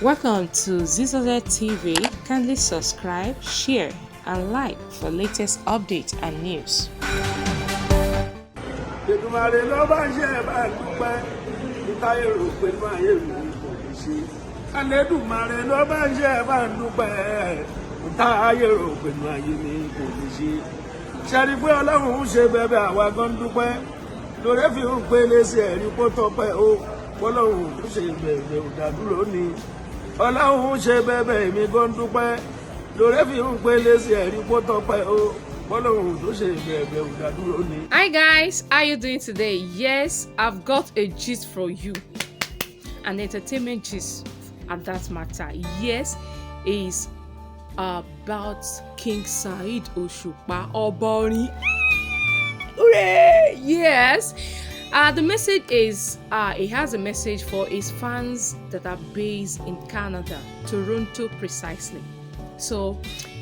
Welcome to Zisodel TV. Kindly subscribe, share, and like for latest updates and news. Èdùmàrè ló bá ń ṣe ẹ̀bá dúpẹ́ nítáyé rò pé máa yé mi kò lè ṣe. Èdùmàrè ló bá ń ṣe ẹ̀bá dúpẹ́ nítáyé rò pé máa yé mi kò lè ṣe. Ṣẹ́ni pé Ọlọ́run ń ṣe bẹ́bẹ́ àwa gan dúpẹ́ lórí fi ń pé léṣe ẹ̀rí kó tọpẹ́ o. Ọlọ́run ń ṣe bẹ́bẹ́ ò dádúró ni. Ọlọ́run ń ṣe bẹ́bẹ́ èmi gan dúpẹ́ lórí fi ń pé léṣe ẹ̀rí kó tọpẹ́ o. Hi guys, how you doing today? Yes, I've got a gist for you, an entertainment gist at that matter. Yes, is about King Saheed Osupa Obani. Hooray! Yes. The message is he has a message for his fans that are based in Canada, Toronto precisely. So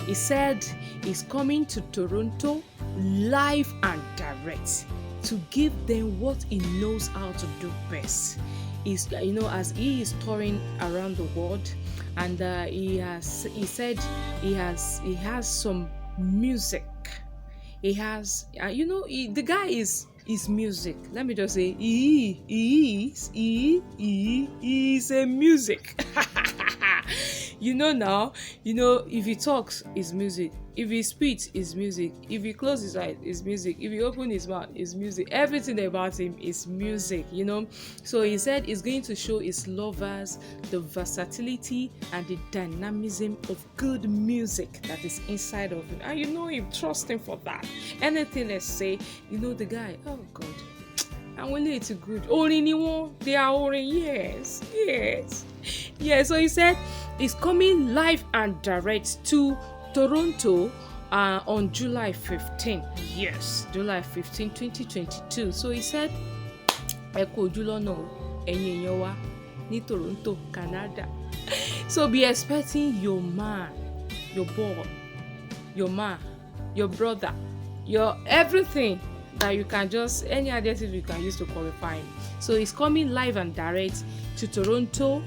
he said he's coming to Toronto live and direct to give them what he knows how to do best. Is as he is touring around the world, and he said he has some music. He has the guy is music. Let me just say he is a music. Now, if he talks, it's music. If he speaks, it's music. If he closes his eyes, it's music. If he opens his mouth, it's music. Everything about him is music, So he said he's going to show his lovers the versatility and the dynamism of good music that is inside of him. And him, trust him for that. Anything they say, the guy, oh God. And when it's good, they are orin, yes. Yeah, so he said he's coming live and direct to Toronto on July 15. Yes, July 15, 2022. So he said, ní Toronto, Canada. So be expecting your man, your boy, your man, your brother, your everything that you can any adjective you can use to qualify him. So he's coming live and direct to Toronto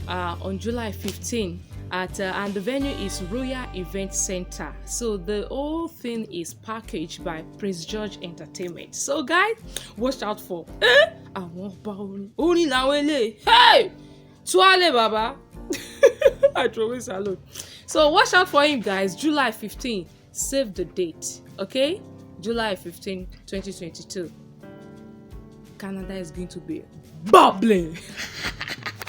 on July 15 and the venue is Royal Event Center. So the whole thing is packaged by Prince George Entertainment. So guys, watch out for hey Tuale Baba. I throw it salute. So watch out for him, guys. July 15. Save the date, okay? July 15, 2022. Canada is going to be bubbling.